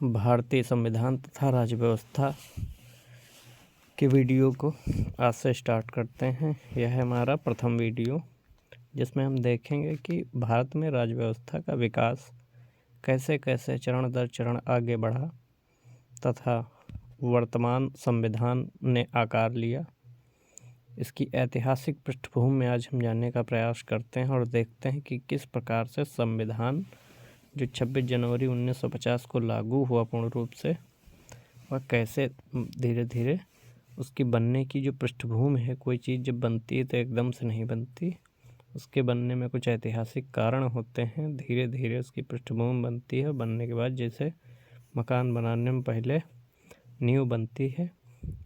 भारतीय संविधान तथा राज्य व्यवस्था के वीडियो को आज से स्टार्ट करते हैं। यह है हमारा प्रथम वीडियो, जिसमें हम देखेंगे कि भारत में राज्य व्यवस्था का विकास कैसे कैसे चरण दर चरण आगे बढ़ा तथा वर्तमान संविधान ने आकार लिया। इसकी ऐतिहासिक पृष्ठभूमि में आज हम जानने का प्रयास करते हैं और देखते हैं कि किस प्रकार से संविधान जो 26 जनवरी 1950 को लागू हुआ पूर्ण रूप से, वह कैसे धीरे धीरे उसकी बनने की जो पृष्ठभूमि है। कोई चीज़ जब बनती है तो एकदम से नहीं बनती, उसके बनने में कुछ ऐतिहासिक कारण होते हैं। धीरे धीरे उसकी पृष्ठभूमि बनती है। बनने के बाद जैसे मकान बनाने में पहले नींव बनती है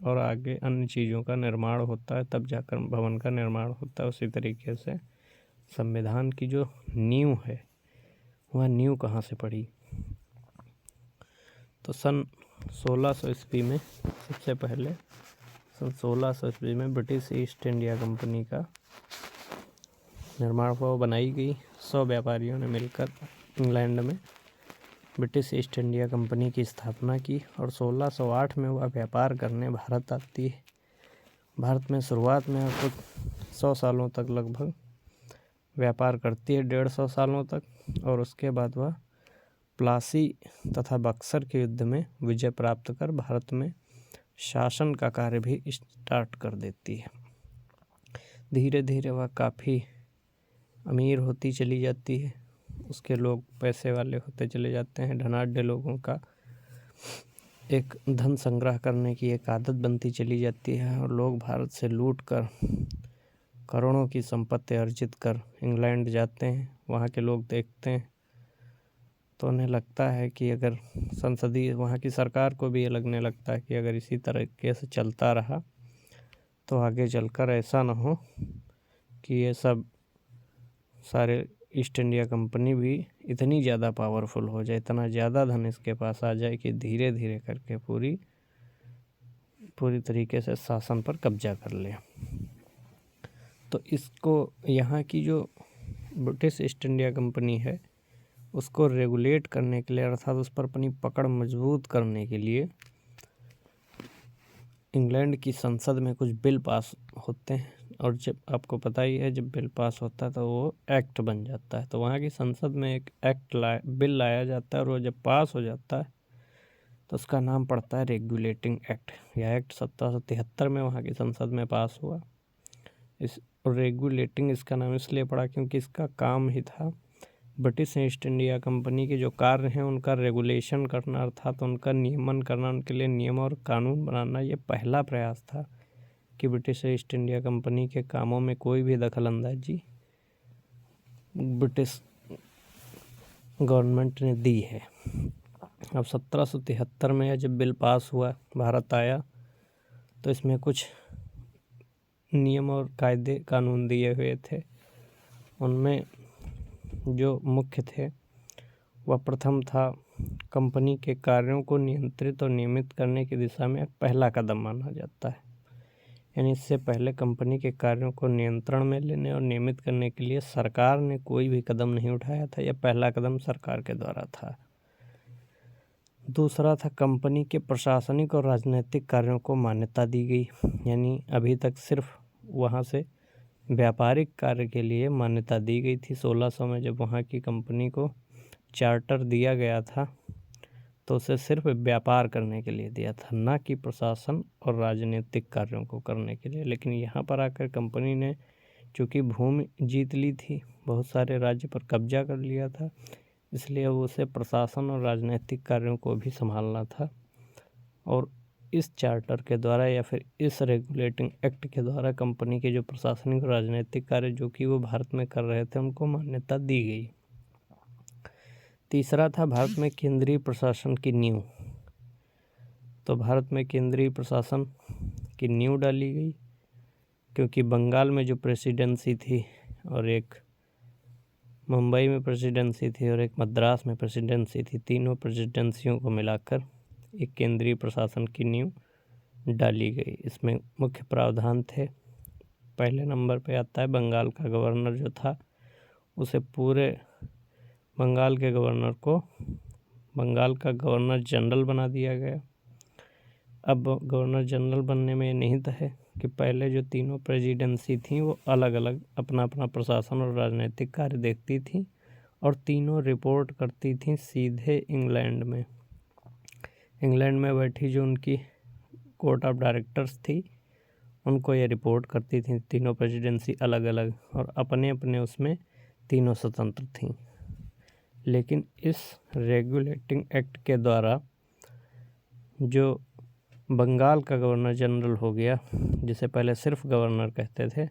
और आगे अन्य चीज़ों का निर्माण होता है, तब जाकर भवन का निर्माण होता है। उसी तरीके से संविधान की जो नींव है, वह नींव कहाँ से पड़ी। तो सन 1600 ईस्वी में सबसे पहले सन 1600 ईस्वी में ब्रिटिश ईस्ट इंडिया कंपनी का निर्माण हुआ, बनाई गई। 100 व्यापारियों ने मिलकर इंग्लैंड में ब्रिटिश ईस्ट इंडिया कंपनी की स्थापना की और 1608 में वह व्यापार करने भारत आती है। भारत में शुरुआत में कुछ 100 सालों तक लगभग व्यापार करती है, 150 सालों तक, और उसके बाद वह प्लासी तथा बक्सर के युद्ध में विजय प्राप्त कर भारत में शासन का कार्य भी स्टार्ट कर देती है। धीरे धीरे वह काफ़ी अमीर होती चली जाती है, उसके लोग पैसे वाले होते चले जाते हैं। धनाढ्य लोगों का एक धन संग्रह करने की एक आदत बनती चली जाती है और लोग भारत से लूट कर करोड़ों की संपत्ति अर्जित कर इंग्लैंड जाते हैं। वहाँ के लोग देखते हैं तो उन्हें लगता है कि अगर संसदीय, वहाँ की सरकार को भी ये लगने लगता है कि अगर इसी तरीके से चलता रहा तो आगे चलकर ऐसा ना हो कि ये सब सारे ईस्ट इंडिया कंपनी भी इतनी ज़्यादा पावरफुल हो जाए, इतना ज़्यादा धन इसके पास आ जाए कि धीरे धीरे करके पूरी तरीके से शासन पर कब्जा कर ले। तो इसको, यहाँ की जो ब्रिटिश ईस्ट इंडिया कंपनी है, उसको रेगुलेट करने के लिए, अर्थात उस पर अपनी पकड़ मजबूत करने के लिए इंग्लैंड की संसद में कुछ बिल पास होते हैं। और जब आपको पता ही है, जब बिल पास होता है तो वो एक्ट बन जाता है। तो वहाँ की संसद में एक बिल लाया जाता है और वो जब पास हो जाता है तो उसका नाम पड़ता है रेगुलेटिंग एक्ट। यह एक्ट 1773 में वहाँ की संसद में पास हुआ। इस रेगुलेटिंग इसका नाम इसलिए पड़ा क्योंकि इसका काम ही था ब्रिटिश ईस्ट इंडिया कंपनी के जो कार्य हैं उनका रेगुलेशन करना, अर्थात उनका नियमन करना, उनके लिए नियम और कानून बनाना। ये पहला प्रयास था कि ब्रिटिश ईस्ट इंडिया कंपनी के कामों में कोई भी दखल अंदाजी ब्रिटिश गवर्नमेंट ने दी है। अब 1773 में जब बिल पास हुआ, भारत आया, तो इसमें कुछ नियम और कायदे कानून दिए हुए थे। उनमें जो मुख्य थे वह प्रथम था, कंपनी के कार्यों को नियंत्रित और नियमित करने की दिशा में पहला कदम माना जाता है। यानी इससे पहले कंपनी के कार्यों को नियंत्रण में लेने और नियमित करने के लिए सरकार ने कोई भी कदम नहीं उठाया था। यह पहला कदम सरकार के द्वारा था। दूसरा था, कंपनी के प्रशासनिक और राजनीतिक कार्यों को मान्यता दी गई। यानी अभी तक सिर्फ वहाँ से व्यापारिक कार्य के लिए मान्यता दी गई थी। 1600 में जब वहाँ की कंपनी को चार्टर दिया गया था तो उसे सिर्फ व्यापार करने के लिए दिया था, ना कि प्रशासन और राजनीतिक कार्यों को करने के लिए। लेकिन यहाँ पर आकर कंपनी ने चूँकि भूमि जीत ली थी, बहुत सारे राज्य पर कब्जा कर लिया था, इसलिए वो उसे प्रशासन और राजनीतिक कार्यों को भी संभालना था। और इस चार्टर के द्वारा या फिर इस रेगुलेटिंग एक्ट के द्वारा कंपनी के जो प्रशासनिक और राजनीतिक कार्य जो कि वो भारत में कर रहे थे, उनको मान्यता दी गई। तीसरा था, भारत में केंद्रीय प्रशासन की नींव। तो भारत में केंद्रीय प्रशासन की नींव डाली गई, क्योंकि बंगाल में जो प्रेसिडेंसी थी और एक मुंबई में प्रेसिडेंसी थी और एक मद्रास में प्रेसिडेंसी थी, तीनों प्रेसिडेंसियों को मिलाकर एक केंद्रीय प्रशासन की नींव डाली गई। इसमें मुख्य प्रावधान थे। पहले नंबर पे आता है, बंगाल का गवर्नर जो था, उसे पूरे बंगाल के गवर्नर को बंगाल का गवर्नर जनरल बना दिया गया। अब गवर्नर जनरल बनने में निहित है कि पहले जो तीनों प्रेसिडेंसी थी वो अलग अलग अपना अपना प्रशासन और राजनीतिक कार्य देखती थी और तीनों रिपोर्ट करती थी सीधे इंग्लैंड में। इंग्लैंड में बैठी जो उनकी कोर्ट ऑफ डायरेक्टर्स थी उनको ये रिपोर्ट करती थी। तीनों प्रेसिडेंसी अलग अलग और अपने अपने उसमें तीनों स्वतंत्र थीं। लेकिन इस रेगुलेटिंग एक्ट के द्वारा जो बंगाल का गवर्नर जनरल हो गया, जिसे पहले सिर्फ गवर्नर कहते थे,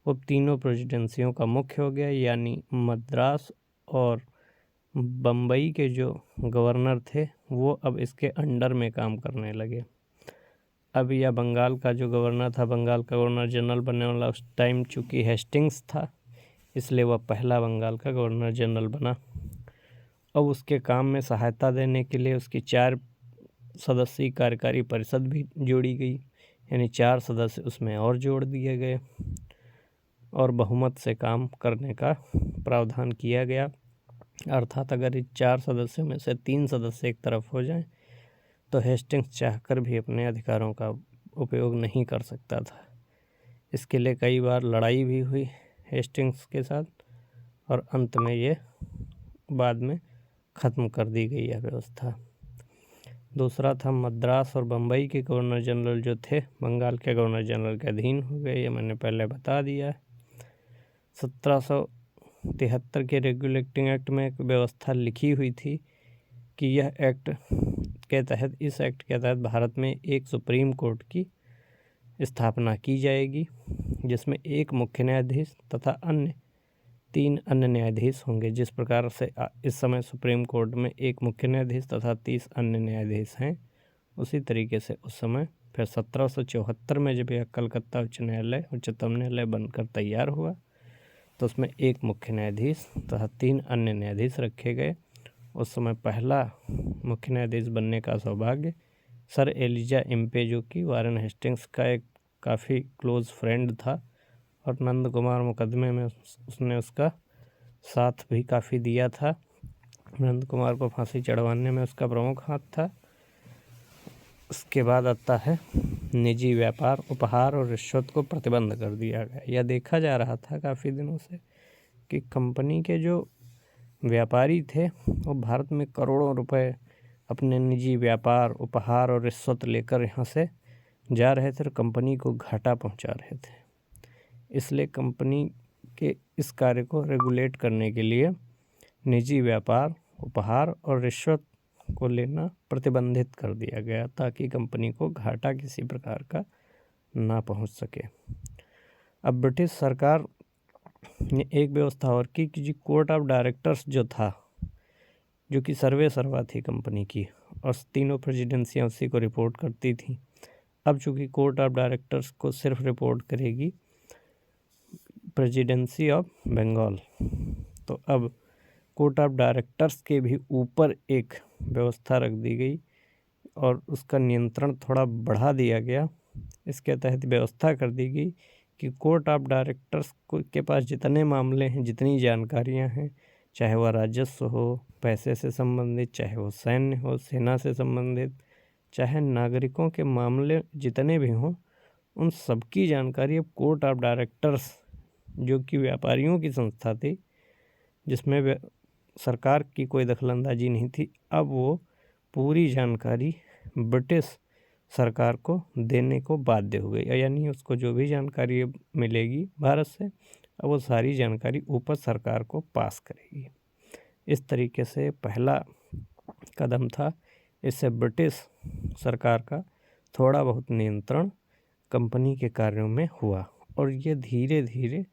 वो तीनों प्रेसिडेंसियों का मुख्य हो गया। यानी मद्रास और बम्बई के जो गवर्नर थे वो अब इसके अंडर में काम करने लगे। अब यह बंगाल का जो गवर्नर था, बंगाल का गवर्नर जनरल बनने वाला उस टाइम चूँकि हेस्टिंग्स था, इसलिए वह पहला बंगाल का गवर्नर जनरल बना। अब उसके काम में सहायता देने के लिए उसकी 4 सदस्यीय कार्यकारी परिषद भी जोड़ी गई, यानी 4 सदस्य उसमें और जोड़ दिए गए और बहुमत से काम करने का प्रावधान किया गया। अर्थात अगर इस 4 सदस्यों में से 3 सदस्य एक तरफ हो जाएं तो हेस्टिंग्स चाहकर भी अपने अधिकारों का उपयोग नहीं कर सकता था। इसके लिए कई बार लड़ाई भी हुई हेस्टिंग्स के साथ और अंत में ये बाद में ख़त्म कर दी गई यह व्यवस्था। दूसरा था मद्रास और बम्बई के गवर्नर जनरल जो थे बंगाल के गवर्नर जनरल के अधीन हो गए, ये मैंने पहले बता दिया। 1773 के रेगुलेटिंग एक्ट में एक व्यवस्था लिखी हुई थी कि यह एक्ट के तहत इस एक्ट के तहत भारत में एक सुप्रीम कोर्ट की स्थापना की जाएगी, जिसमें एक मुख्य न्यायाधीश तथा 3 अन्य न्यायाधीश होंगे। जिस प्रकार से इस समय सुप्रीम कोर्ट में एक मुख्य न्यायाधीश तथा 30 अन्य न्यायाधीश हैं, उसी तरीके से उस समय फिर 1774 में जब यह कलकत्ता उच्चतम न्यायालय बनकर तैयार हुआ तो उसमें एक मुख्य न्यायाधीश तथा 3 अन्य न्यायाधीश रखे गए। उस समय पहला मुख्य न्यायाधीश बनने का सौभाग्य सर एलिजा इम्पे, जो कि वारेन हेस्टिंग्स का एक काफ़ी क्लोज़ फ्रेंड था और नंद कुमार मुकदमे में उसने उसका साथ भी काफ़ी दिया था। नंद कुमार को फांसी चढ़वाने में उसका प्रमुख हाथ था। उसके बाद आता है निजी व्यापार, उपहार और रिश्वत को प्रतिबंध कर दिया गया। यह देखा जा रहा था काफ़ी दिनों से कि कंपनी के जो व्यापारी थे वो भारत में करोड़ों रुपए अपने निजी व्यापार, उपहार और रिश्वत लेकर यहाँ से जा रहे थे और कंपनी को घाटा पहुँचा रहे थे। इसलिए कंपनी के इस कार्य को रेगुलेट करने के लिए निजी व्यापार, उपहार और रिश्वत को लेना प्रतिबंधित कर दिया गया ताकि कंपनी को घाटा किसी प्रकार का ना पहुंच सके। अब ब्रिटिश सरकार ने एक व्यवस्था और की कि कोर्ट ऑफ डायरेक्टर्स जो था, जो कि सर्वे सर्वा थी कंपनी की और तीनों प्रेसिडेंसियाँ उसी को रिपोर्ट करती थी। अब चूँकि कोर्ट ऑफ डायरेक्टर्स को सिर्फ रिपोर्ट करेगी प्रेसिडेंसी ऑफ बंगाल, तो अब कोर्ट ऑफ डायरेक्टर्स के भी ऊपर एक व्यवस्था रख दी गई और उसका नियंत्रण थोड़ा बढ़ा दिया गया। इसके तहत व्यवस्था कर दी गई कि कोर्ट ऑफ डायरेक्टर्स के पास जितने मामले हैं, जितनी जानकारियां हैं, चाहे वह राजस्व हो, पैसे से संबंधित, चाहे वो सैन्य हो, सेना से संबंधित, चाहे नागरिकों के मामले जितने भी हों, उन सबकी जानकारी अब कोर्ट ऑफ डायरेक्टर्स, जो कि व्यापारियों की संस्था थी जिसमें सरकार की कोई दखलंदाजी नहीं थी, अब वो पूरी जानकारी ब्रिटिश सरकार को देने को बाध्य हो गई। यानी उसको जो भी जानकारी मिलेगी भारत से, अब वो सारी जानकारी ऊपर सरकार को पास करेगी। इस तरीके से पहला कदम था। इससे ब्रिटिश सरकार का थोड़ा बहुत नियंत्रण कंपनी के कार्यों में हुआ और ये धीरे धीरे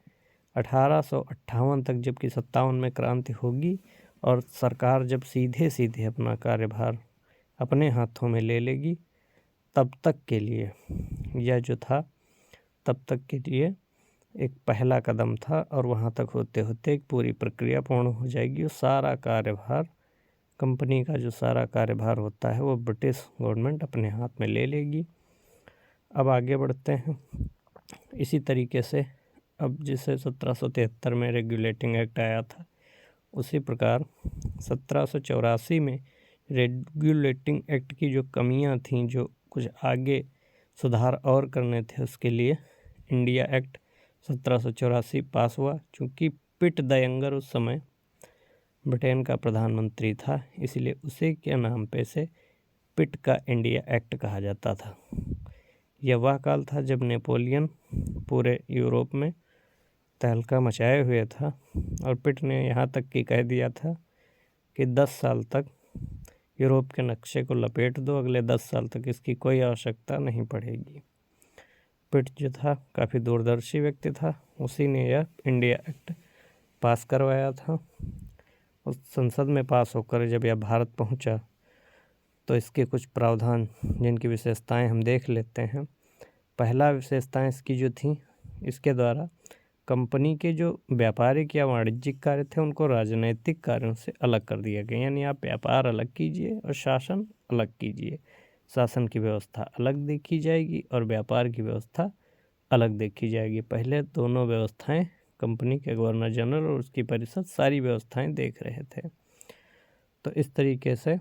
1858 तक, जबकि 57 में क्रांति होगी और सरकार जब सीधे सीधे अपना कार्यभार अपने हाथों में ले लेगी, तब तक के लिए यह जो था तब तक के लिए एक पहला कदम था और वहाँ तक होते होते एक पूरी प्रक्रिया पूर्ण हो जाएगी और सारा कार्यभार, कंपनी का जो सारा कार्यभार होता है वो ब्रिटिश गवर्नमेंट अपने हाथ में ले लेगी। अब आगे बढ़ते हैं। इसी तरीके से अब जिसे 1773 में रेगुलेटिंग एक्ट आया था, उसी प्रकार 1784 में रेगुलेटिंग एक्ट की जो कमियां थीं, जो कुछ आगे सुधार और करने थे, उसके लिए इंडिया एक्ट 1784 पास हुआ। चूँकि पिट द यंगर उस समय ब्रिटेन का प्रधानमंत्री था, इसलिए उसी के नाम पे से पिट का इंडिया एक्ट कहा जाता था। यह वह काल था जब नेपोलियन पूरे यूरोप में तहलका मचाए हुए था और पिट ने यहाँ तक कि कह दिया था कि 10 साल तक यूरोप के नक्शे को लपेट दो, अगले 10 साल तक इसकी कोई आवश्यकता नहीं पड़ेगी। पिट जो था काफ़ी दूरदर्शी व्यक्ति था, उसी ने यह इंडिया एक्ट पास करवाया था। उस संसद में पास होकर जब यह भारत पहुंचा तो इसके कुछ प्रावधान, जिनकी विशेषताएं हम देख लेते हैं। पहला विशेषताएं इसकी जो थी, इसके द्वारा कंपनी के जो व्यापारिक या वाणिज्यिक कार्य थे उनको राजनैतिक कार्यों से अलग कर दिया गया। यानी आप व्यापार अलग कीजिए और शासन अलग कीजिए। शासन की व्यवस्था अलग देखी जाएगी और व्यापार की व्यवस्था अलग देखी जाएगी। पहले दोनों व्यवस्थाएं कंपनी के गवर्नर जनरल और उसकी परिषद सारी व्यवस्थाएं देख रहे थे। तो इस तरीके से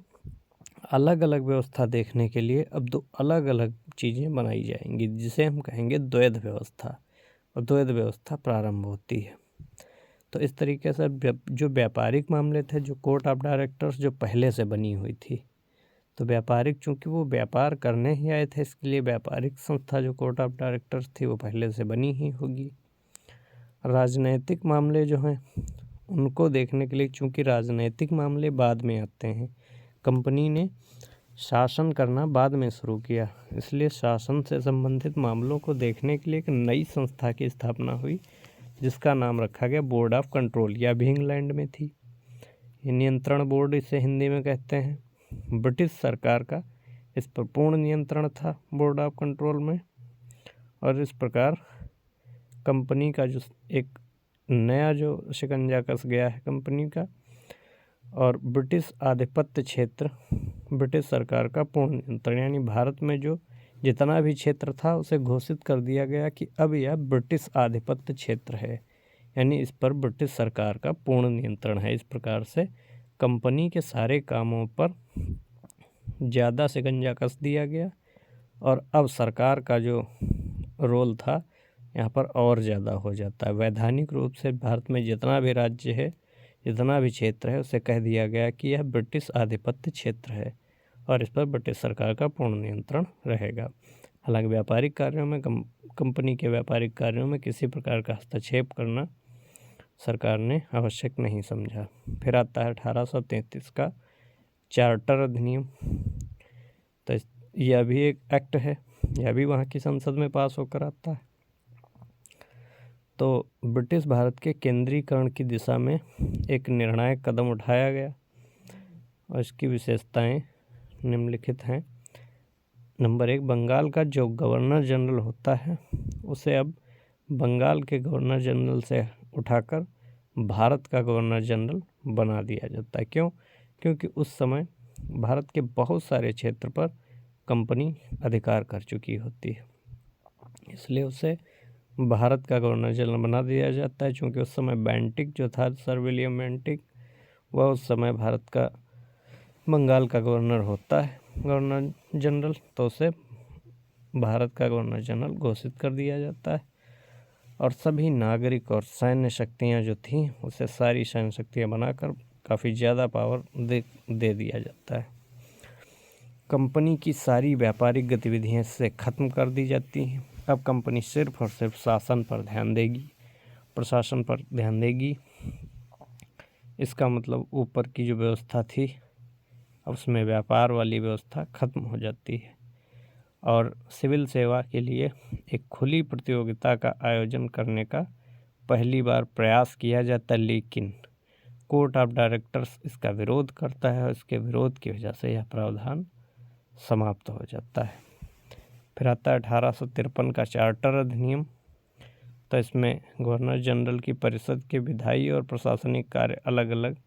अलग अलग व्यवस्था देखने के लिए अब दो अलग अलग चीज़ें बनाई जाएंगी, जिसे हम कहेंगे द्वैध व्यवस्था, और द्वैध व्यवस्था प्रारंभ होती है। तो इस तरीके से जो व्यापारिक मामले थे, जो कोर्ट ऑफ डायरेक्टर्स जो पहले से बनी हुई थी, तो व्यापारिक चूँकि वो व्यापार करने ही आए थे, इसके लिए व्यापारिक संस्था जो कोर्ट ऑफ डायरेक्टर्स थी वो पहले से बनी ही होगी। राजनैतिक मामले जो हैं उनको देखने के लिए, चूँकि राजनैतिक मामले बाद में आते हैं, कंपनी ने शासन करना बाद में शुरू किया, इसलिए शासन से संबंधित मामलों को देखने के लिए एक नई संस्था की स्थापना हुई, जिसका नाम रखा गया बोर्ड ऑफ कंट्रोल। यह भी इंग्लैंड में थी। ये नियंत्रण बोर्ड इसे हिंदी में कहते हैं। ब्रिटिश सरकार का इस पर पूर्ण नियंत्रण था बोर्ड ऑफ कंट्रोल में, और इस प्रकार कंपनी का जो एक नया जो शिकंजा कस गया है कंपनी का, और ब्रिटिश आधिपत्य क्षेत्र, ब्रिटिश सरकार का पूर्ण नियंत्रण। यानी भारत में जो जितना भी क्षेत्र था उसे घोषित कर दिया गया कि अब यह ब्रिटिश आधिपत्य क्षेत्र है, यानी इस पर ब्रिटिश सरकार का पूर्ण नियंत्रण है। इस प्रकार से कंपनी के सारे कामों पर ज़्यादा शिकंजा कस दिया गया, और अब सरकार का जो रोल था यहाँ पर और ज़्यादा हो जाता है। वैधानिक रूप से भारत में जितना भी राज्य है, जितना भी क्षेत्र है, उसे कह दिया गया कि यह ब्रिटिश आधिपत्य क्षेत्र है और इस पर ब्रिटिश सरकार का पूर्ण नियंत्रण रहेगा। हालांकि व्यापारिक कार्यों में कंपनी के व्यापारिक कार्यों में किसी प्रकार का हस्तक्षेप करना सरकार ने आवश्यक नहीं समझा। फिर आता है 1833 का चार्टर अधिनियम। तो यह भी एक एक्ट है, यह भी वहाँ की संसद में पास होकर आता है। तो ब्रिटिश भारत के केंद्रीकरण की दिशा में एक निर्णायक कदम उठाया गया, और इसकी विशेषताएं निम्नलिखित हैं। नंबर 1, बंगाल का जो गवर्नर जनरल होता है उसे अब बंगाल के गवर्नर जनरल से उठाकर भारत का गवर्नर जनरल बना दिया जाता है। क्यों? क्योंकि उस समय भारत के बहुत सारे क्षेत्र पर कंपनी अधिकार कर चुकी होती है, इसलिए उसे भारत का गवर्नर जनरल बना दिया जाता है। चूँकि उस समय बेंटिक जो था, सर विलियम बेंटिक, वह उस समय भारत का बंगाल का गवर्नर होता है, गवर्नर जनरल, तो उसे भारत का गवर्नर जनरल घोषित कर दिया जाता है। और सभी नागरिक और सैन्य शक्तियाँ जो थीं उसे सारी सैन्य शक्तियाँ बनाकर काफ़ी ज़्यादा पावर दे दिया जाता है। कंपनी की सारी व्यापारिक गतिविधियाँ इससे ख़त्म कर दी जाती हैं। अब कंपनी सिर्फ और सिर्फ शासन पर ध्यान देगी, प्रशासन पर ध्यान देगी। इसका मतलब ऊपर की जो व्यवस्था थी अब उसमें व्यापार वाली व्यवस्था ख़त्म हो जाती है, और सिविल सेवा के लिए एक खुली प्रतियोगिता का आयोजन करने का पहली बार प्रयास किया जाता है, लेकिन कोर्ट ऑफ डायरेक्टर्स इसका विरोध करता है, और इसके विरोध की वजह से यह प्रावधान समाप्त हो जाता है। फिर आता है 1853 का चार्टर अधिनियम। तो इसमें गवर्नर जनरल की परिषद के विधायी और प्रशासनिक कार्य अलग अलग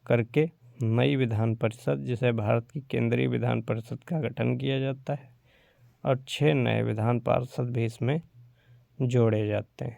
करके नई विधान परिषद, जिसे भारत की केंद्रीय विधान परिषद का गठन किया जाता है, और 6 नए विधान पार्षद भी इसमें जोड़े जाते हैं।